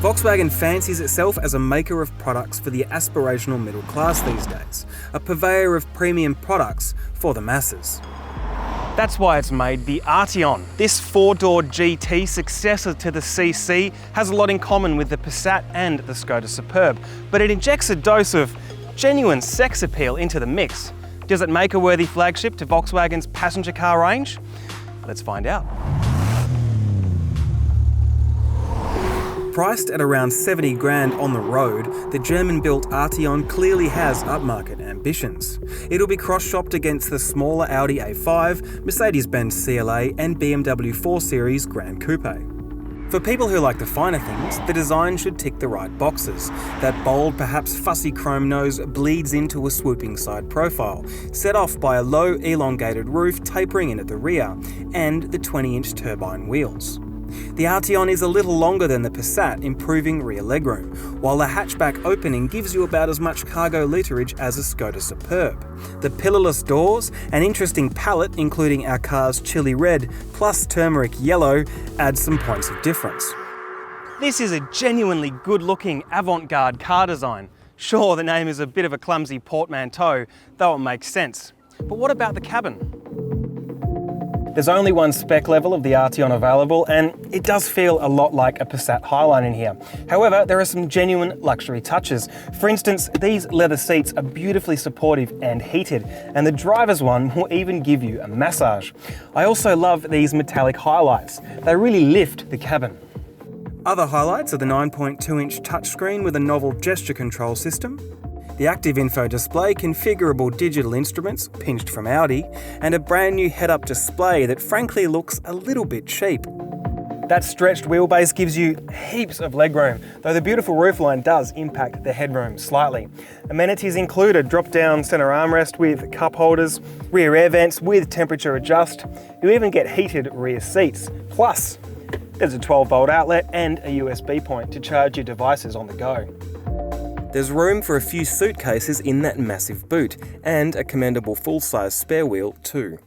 Volkswagen fancies itself as a maker of products for the aspirational middle class these days, a purveyor of premium products for the masses. That's why it's made the Arteon. This four-door GT successor to the CC has a lot in common with the Passat and the Skoda Superb, but it injects a dose of genuine sex appeal into the mix. Does it make a worthy flagship to Volkswagen's passenger car range? Let's find out. Priced at around 70 grand on the road, the German-built Arteon clearly has upmarket ambitions. It'll be cross-shopped against the smaller Audi A5, Mercedes-Benz CLA and BMW 4 Series Gran Coupe. For people who like the finer things, the design should tick the right boxes. That bold, perhaps fussy chrome nose bleeds into a swooping side profile, set off by a low, elongated roof tapering in at the rear, and the 20-inch turbine wheels. The Arteon is a little longer than the Passat, improving rear legroom, while the hatchback opening gives you about as much cargo literage as a Skoda Superb. The pillarless doors, an interesting palette including our car's chili red plus turmeric yellow, add some points of difference. This is a genuinely good-looking avant-garde car design. Sure, the name is a bit of a clumsy portmanteau, though it makes sense. But what about the cabin? There's only one spec level of the Arteon available, and it does feel a lot like a Passat Highline in here. However, there are some genuine luxury touches. For instance, these leather seats are beautifully supportive and heated, and the driver's one will even give you a massage. I also love these metallic highlights. They really lift the cabin. Other highlights are the 9.2-inch touchscreen with a novel gesture control system, the Active Info display, configurable digital instruments, pinched from Audi, and a brand new head-up display that frankly looks a little bit cheap. That stretched wheelbase gives you heaps of legroom, though the beautiful roofline does impact the headroom slightly. Amenities include a drop-down centre armrest with cup holders, rear air vents with temperature adjust. You even get heated rear seats. Plus, there's a 12-volt outlet and a USB point to charge your devices on the go. There's room for a few suitcases in that massive boot, and a commendable full-size spare wheel too.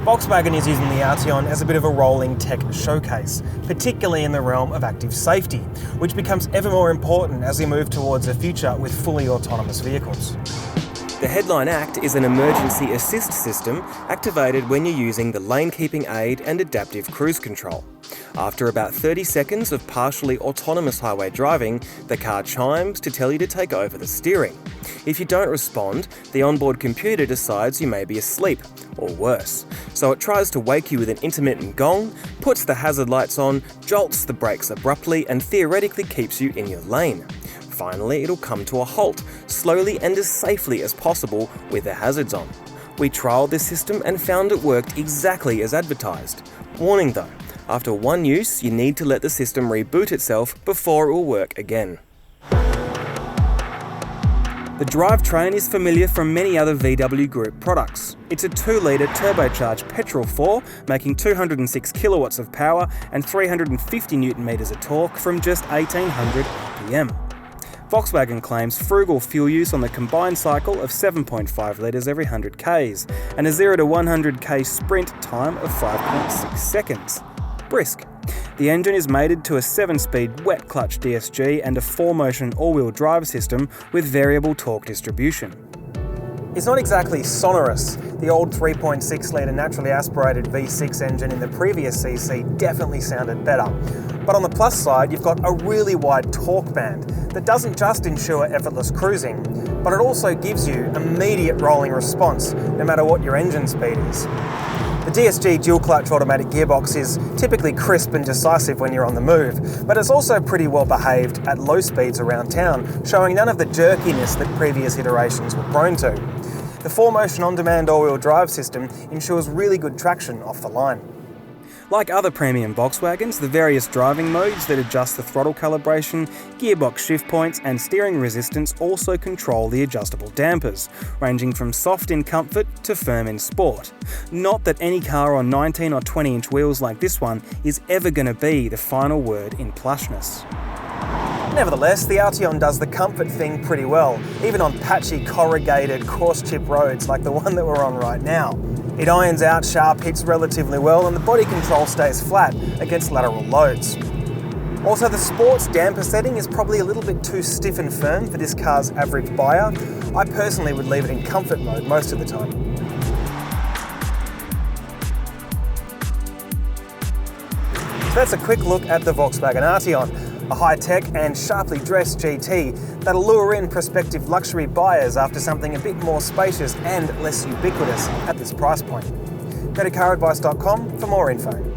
Volkswagen is using the Arteon as a bit of a rolling tech showcase, particularly in the realm of active safety, which becomes ever more important as we move towards a future with fully autonomous vehicles. The headline act is an emergency assist system activated when you're using the lane-keeping aid and adaptive cruise control. After about 30 seconds of partially autonomous highway driving, the car chimes to tell you to take over the steering. If you don't respond, the onboard computer decides you may be asleep, or worse. So it tries to wake you with an intermittent gong, puts the hazard lights on, jolts the brakes abruptly, and theoretically keeps you in your lane. Finally, it'll come to a halt, slowly and as safely as possible with the hazards on. We trialled this system and found it worked exactly as advertised. Warning though, after one use, you need to let the system reboot itself before it will work again. The drivetrain is familiar from many other VW Group products. It's a 2-litre turbocharged petrol 4, making 206 kilowatts of power and 350 newton meters of torque from just 1800 RPM. Volkswagen claims frugal fuel use on the combined cycle of 7.5 litres every 100 Ks and a 0 to 100k sprint time of 5.6 seconds. Brisk. The engine is mated to a 7-speed wet clutch DSG and a 4-motion all-wheel drive system with variable torque distribution. It's not exactly sonorous. The old 3.6-litre naturally aspirated V6 engine in the previous CC definitely sounded better. But on the plus side, you've got a really wide torque band that doesn't just ensure effortless cruising, but it also gives you immediate rolling response, no matter what your engine speed is. The DSG dual-clutch automatic gearbox is typically crisp and decisive when you're on the move, but it's also pretty well behaved at low speeds around town, showing none of the jerkiness that previous iterations were prone to. The 4-motion on-demand all-wheel drive system ensures really good traction off the line. Like other premium Volkswagens, the various driving modes that adjust the throttle calibration, gearbox shift points and steering resistance also control the adjustable dampers, ranging from soft in comfort to firm in sport. Not that any car on 19 or 20-inch wheels like this one is ever going to be the final word in plushness. Nevertheless, the Arteon does the comfort thing pretty well, even on patchy, corrugated, coarse chip roads like the one that we're on right now. It irons out sharp hits relatively well and the body control stays flat against lateral loads. Also, the sports damper setting is probably a little bit too stiff and firm for this car's average buyer. I personally would leave it in comfort mode most of the time. So that's a quick look at the Volkswagen Arteon, a high-tech and sharply dressed GT that'll lure in prospective luxury buyers after something a bit more spacious and less ubiquitous at this price point. Go to caradvice.com for more info.